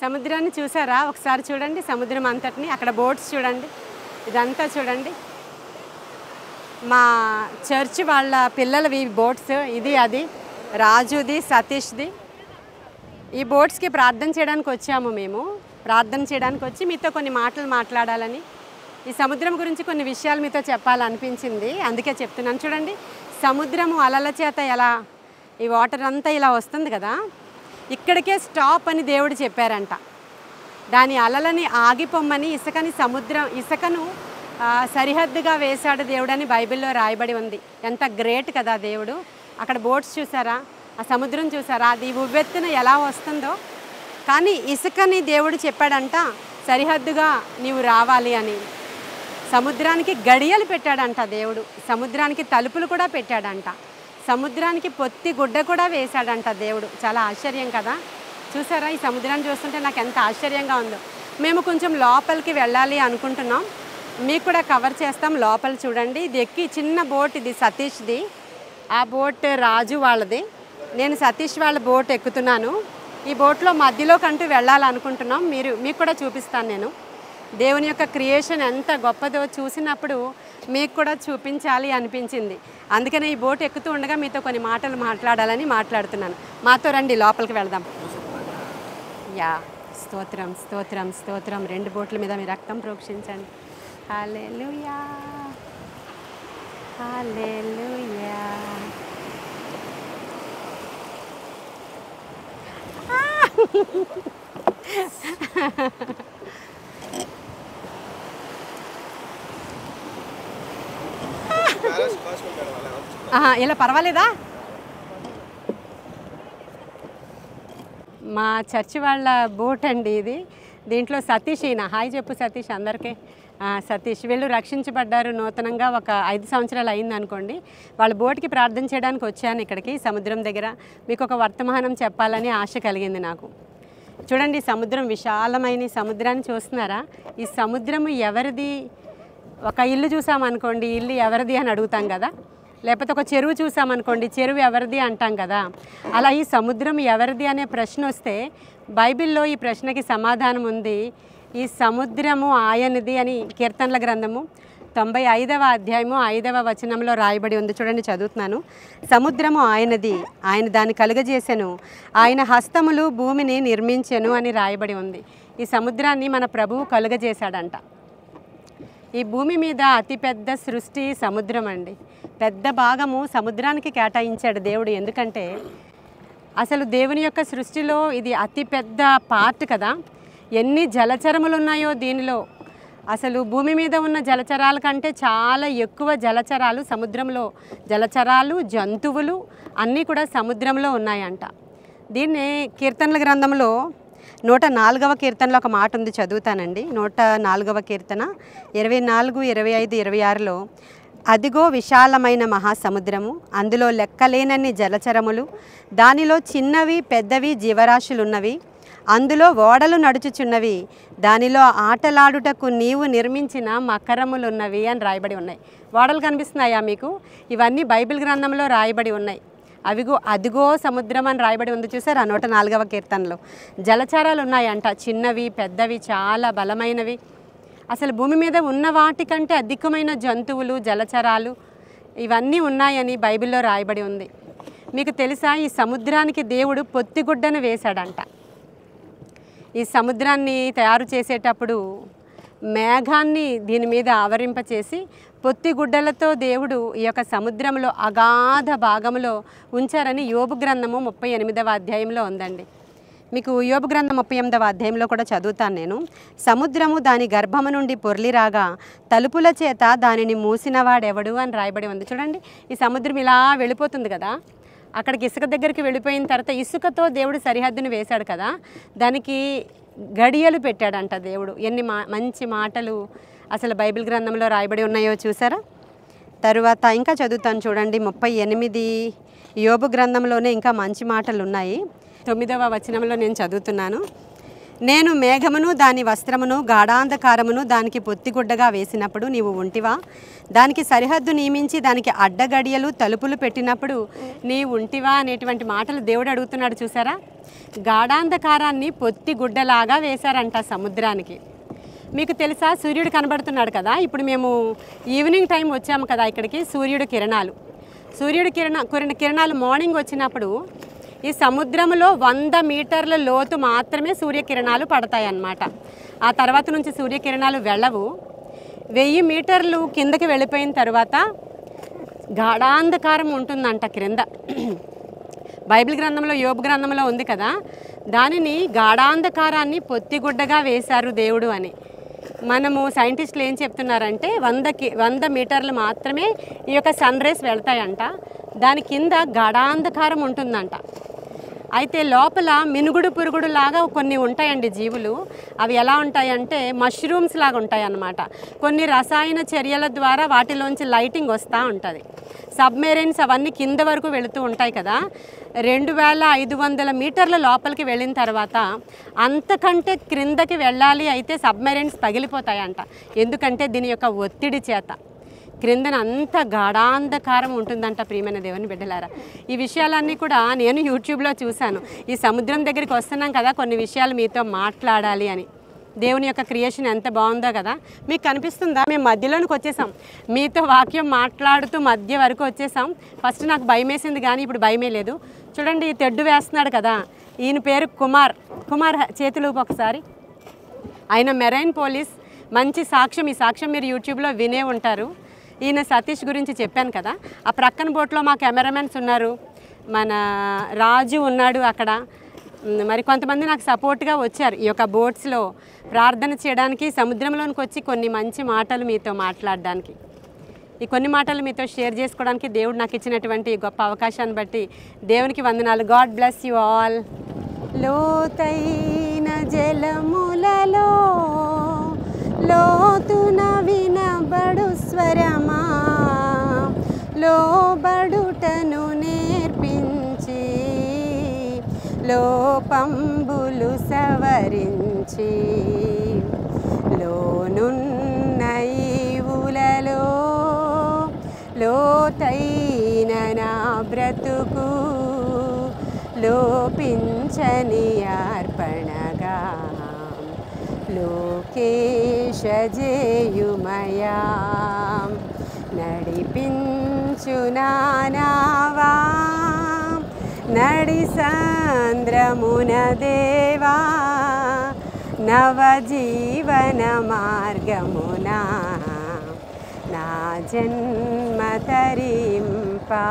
సముద్రాన్ని చూసారా? ఒకసారి చూడండి సముద్రం అంతటిని. అక్కడ బోట్స్ చూడండి, ఇదంతా చూడండి. మా చర్చ్ వాళ్ళ పిల్లలవి బోట్స్, ఇది అది రాజుది, సతీష్ది. ఈ బోట్స్కి ప్రార్థన చేయడానికి వచ్చాము మేము. ప్రార్థన చేయడానికి వచ్చి మీతో కొన్ని మాటలు మాట్లాడాలని, ఈ సముద్రం గురించి కొన్ని విషయాలు మీతో చెప్పాలనిపించింది, అందుకే చెప్తున్నాను. చూడండి సముద్రము అలల చేత ఎలా, ఈ వాటర్ అంతా ఇలా వస్తుంది కదా, ఇక్కడికే స్టాప్ అని దేవుడు చెప్పారంట. దాని అలలని ఆగిపోమ్మని, ఇసుకను సరిహద్దుగా వేశాడు దేవుడు అని బైబిల్లో రాయబడి ఉంది. ఎంత గ్రేట్ కదా దేవుడు. అక్కడ బోట్స్ చూసారా, ఆ సముద్రం చూసారా, అది ఉవ్వెత్తున ఎలా వస్తుందో. కానీ ఇసుకని దేవుడు చెప్పాడంట సరిహద్దుగా నీవు రావాలి అని. సముద్రానికి గడియలు పెట్టాడంట దేవుడు, సముద్రానికి తలుపులు కూడా పెట్టాడంట, సముద్రానికి పొత్తి గుడ్డ కూడా వేశాడంట దేవుడు. చాలా ఆశ్చర్యం కదా. చూసారా, ఈ సముద్రాన్ని చూస్తుంటే నాకు ఎంత ఆశ్చర్యంగా ఉందో. మేము కొంచెం లోపలికి వెళ్ళాలి అనుకుంటున్నాం, మీకు కూడా కవర్ చేస్తాం. లోపల చూడండి, ఇది ఎక్కి చిన్న బోట్, ఇది సతీష్ది, ఆ బోట్ రాజు వాళ్ళది. నేను సతీష్ వాళ్ళ బోట్ ఎక్కుతున్నాను. ఈ బోట్లో మధ్యలోకంటూ వెళ్ళాలనుకుంటున్నాం. మీకు కూడా చూపిస్తాను నేను. దేవుని యొక్క క్రియేషన్ ఎంత గొప్పదో చూసినప్పుడు మీకు కూడా చూపించాలి అనిపించింది. అందుకనే ఈ బోట్ ఎక్కుతూ ఉండగా మీతో కొన్ని మాటలు మాట్లాడాలని మాట్లాడుతున్నాను. మాతో రండి, లోపలికి వెళ్దాం. యా, స్తోత్రం స్తోత్రం స్తోత్రం. 2 బోట్ల మీద మీ రక్తం ప్రోక్షించండి. హల్లెలూయా హల్లెలూయా. ఇలా పర్వాలేదా? మా చర్చి వాళ్ళ బోట్ అండి ఇది. దీంట్లో సతీష్, ఈయన హాయ్ చెప్పు సతీష్ అందరికీ. సతీష్ వీళ్ళు రక్షించబడ్డారు నూతనంగా, ఒక 5 సంవత్సరాలు అయింది అనుకోండి. వాళ్ళ బోట్కి ప్రార్థన చేయడానికి వచ్చాను ఇక్కడికి సముద్రం దగ్గర. మీకు ఒక వర్తమానం చెప్పాలని ఆశ కలిగింది నాకు. చూడండి సముద్రం, విశాలమైన సముద్రాన్ని చూస్తున్నారా? ఈ సముద్రము ఎవరిది? ఒక ఇల్లు చూసామనుకోండి, ఇల్లు ఎవరిది అని అడుగుతాం కదా. లేకపోతే ఒక చెరువు చూసామనుకోండి, చెరువు ఎవరిది అంటాం కదా. అలా ఈ సముద్రం ఎవరిది అనే ప్రశ్న వస్తే బైబిల్లో ఈ ప్రశ్నకి సమాధానం ఉంది. ఈ సముద్రము ఆయనది అని కీర్తనల గ్రంథము 95వ అధ్యాయము 5వ వచనంలో రాయబడి ఉంది. చూడండి చదువుతున్నాను. సముద్రము ఆయనది, ఆయన దాన్ని కలుగజేసెను, ఆయన హస్తములు భూమిని నిర్మించెను అని రాయబడి ఉంది. ఈ సముద్రాన్ని మన ప్రభువు కలుగజేశాడంట. ఈ భూమి మీద అతిపెద్ద సృష్టి సముద్రం అండి. పెద్ద భాగము సముద్రానికి కేటాయించాడు దేవుడు. ఎందుకంటే అసలు దేవుని యొక్క సృష్టిలో ఇది అతిపెద్ద పార్ట్ కదా. ఎన్ని జలచరములు ఉన్నాయో దీనిలో, అసలు భూమి మీద ఉన్న జలచరాల కంటే చాలా ఎక్కువ జలచరాలు సముద్రంలో, జలచరాలు జంతువులు అన్నీ కూడా సముద్రంలో ఉన్నాయంట. దీన్నే కీర్తనల గ్రంథంలో 104వ కీర్తనలో ఒక మాట ఉంది, చదువుతానండి. 104వ కీర్తన 24, 25, 26లో, అదిగో విశాలమైన మహాసముద్రము, అందులో లెక్కలేనన్ని జలచరములు, దానిలో చిన్నవి పెద్దవి జీవరాశులున్నవి, అందులో ఓడలు నడుచుచున్నవి, దానిలో ఆటలాడుటకు నీవు నిర్మించిన మకరములున్నవి అని రాయబడి ఉన్నాయి. ఓడలు కనిపిస్తున్నాయా మీకు? ఇవన్నీ బైబిల్ గ్రంథంలో రాయబడి ఉన్నాయి. అదిగో సముద్రం అని రాయబడి ఉంది, చూసారా? 104వ కీర్తనలో జలచరాలు ఉన్నాయంట, చిన్నవి పెద్దవి చాలా బలమైనవి. అసలు భూమి మీద ఉన్న వాటికంటే అధికమైన జంతువులు జలచరాలు ఇవన్నీ ఉన్నాయని బైబిల్లో రాయబడి ఉంది. మీకు తెలుసా, ఈ సముద్రానికి దేవుడు పొత్తిగుడ్డను వేశాడంట. ఈ సముద్రాన్ని తయారు చేసేటప్పుడు మేఘాన్ని దీని మీద ఆవరింపచేసి పొత్తిగుడ్డలతో దేవుడు ఈ యొక్క సముద్రంలో అగాధ భాగంలో ఉంచారని యోబు గ్రంథము 38వ అధ్యాయంలో ఉందండి. మీకు యోబు గ్రంథం 38వ అధ్యాయంలో కూడా చదువుతాను నేను. సముద్రము దాని గర్భము నుండి పొర్లిరాగా తలుపుల చేత దానిని మూసినవాడెవడు అని రాయబడి ఉంది. చూడండి, ఈ సముద్రం ఇలా వెళ్ళిపోతుంది కదా, అక్కడికి ఇసుక దగ్గరికి వెళ్ళిపోయిన తర్వాత ఇసుకతో దేవుడు సరిహద్దును వేశాడు కదా, దానికి గడియలు పెట్టాడంట దేవుడు. ఎన్ని మంచి మాటలు అసలు బైబిల్ గ్రంథంలో రాయబడి ఉన్నాయో చూసారా? తరువాత ఇంకా చదువుతాను చూడండి, 38 యోబు గ్రంథంలోనే ఇంకా మంచి మాటలు ఉన్నాయి. 9వ వచనంలో నేను చదువుతున్నాను. నేను మేఘమును దాని వస్త్రమును గాఢాంధకారమును దానికి పొత్తిగుడ్డగా వేసినప్పుడు నీవు ఉంటివా? దానికి సరిహద్దు నియమించి దానికి అడ్డగడియలు తలుపులు పెట్టినప్పుడు నీ ఉంటివా అనేటువంటి మాటలు దేవుడు అడుగుతున్నాడు. చూసారా? గాఢాంధకారాన్ని పొత్తి గుడ్డలాగా వేశారంట సముద్రానికి. మీకు తెలుసా, సూర్యుడు కనబడుతున్నాడు కదా, ఇప్పుడు మేము ఈవినింగ్ టైం వచ్చాము కదా ఇక్కడికి. సూర్యుడి కిరణాలు మార్నింగ్ వచ్చినప్పుడు ఈ సముద్రంలో 100 మీటర్ల లోతు మాత్రమే సూర్యకిరణాలు పడతాయి అన్నమాట. ఆ తర్వాత నుంచి సూర్యకిరణాలు వెళ్ళవు. 1000 మీటర్లు కిందకి వెళ్ళిపోయిన తర్వాత గాఢాంధకారం ఉంటుందంట క్రింద. బైబిల్ గ్రంథంలో, యోబు గ్రంథంలో ఉంది కదా, దానిని గాఢాంధకారాన్ని పొత్తిగుడ్డగా వేశారు దేవుడు అని. మనము సైంటిస్టులు ఏం చెప్తున్నారంటే 100 మీటర్లు మాత్రమే ఈ యొక్క సన్ రేస్ వెళ్తాయంట. దాని కింద గాఢాంధకారం ఉంటుందంట. అయితే లోపల మినుగుడు పురుగుడు లాగా కొన్ని ఉంటాయండి జీవులు. అవి ఎలా ఉంటాయంటే మష్రూమ్స్ లాగా ఉంటాయి అన్నమాట. కొన్ని రసాయన చర్యల ద్వారా వాటిలోంచి లైటింగ్ వస్తూ ఉంటుంది. సబ్మెరైన్స్ అవన్నీ కింద వరకు వెళుతూ ఉంటాయి కదా. 2500 మీటర్ల లోపలికి వెళ్ళిన తర్వాత అంతకంటే క్రిందకి వెళ్ళాలి అయితే సబ్మెరైన్స్ పగిలిపోతాయంట. ఎందుకంటే దీని యొక్క ఒత్తిడి చేత క్రిందన అంత గాఢాంధకారం ఉంటుందంట. ప్రియమైన దేవుని బిడ్డలారా, ఈ విషయాలన్నీ కూడా నేను యూట్యూబ్లో చూశాను. ఈ సముద్రం దగ్గరికి వస్తున్నాం కదా, కొన్ని విషయాలు మీతో మాట్లాడాలి అని. దేవుని యొక్క క్రియేషన్ ఎంత బాగుందో కదా. మీకు కనిపిస్తుందా? మేము మధ్యలోనికి వచ్చేసాం, మీతో వాక్యం మాట్లాడుతూ మధ్య వరకు వచ్చేసాం. ఫస్ట్ నాకు భయం వేసింది, కానీ ఇప్పుడు భయమే లేదు. చూడండి, తెడ్డు వేస్తున్నాడు కదా, ఈయన పేరు కుమార్. చేతులు ఒకసారి. ఆయన మెరైన్ పోలీస్. మంచి సాక్ష్యం. ఈ సాక్ష్యం మీరు యూట్యూబ్లో వినే ఉంటారు. ఈయన సతీష్ గురించి చెప్పాను కదా. ఆ ప్రక్కన బోట్లో మా కెమెరామెన్స్ ఉన్నారు, మన రాజు ఉన్నాడు అక్కడ. మరి కొంతమంది నాకు సపోర్ట్గా వచ్చారు ఈ యొక్క బోట్స్లో ప్రార్థన చేయడానికి, సముద్రంలోనికి వచ్చి కొన్ని మంచి మాటలు మీతో మాట్లాడడానికి. ఈ కొన్ని మాటలు మీతో షేర్ చేసుకోవడానికి దేవుడు నాకు ఇచ్చినటువంటి గొప్ప అవకాశాన్ని బట్టి దేవునికి వందనాలు. God bless you all. లోతైన జలములలో లోతున వినబడు స్వరమా, లోబడుటను నేర్పించి లోపంబులు సవరించి లోనున్న ఈవులలో లోతైన నా బ్రతుకు లోపించని అర్పణగా లోకేశ జేయుమయా. నడిపించు నానావా నడి సంద్రమున దేవా, నవజీవన మార్గమున నా జన్మ తరింపా.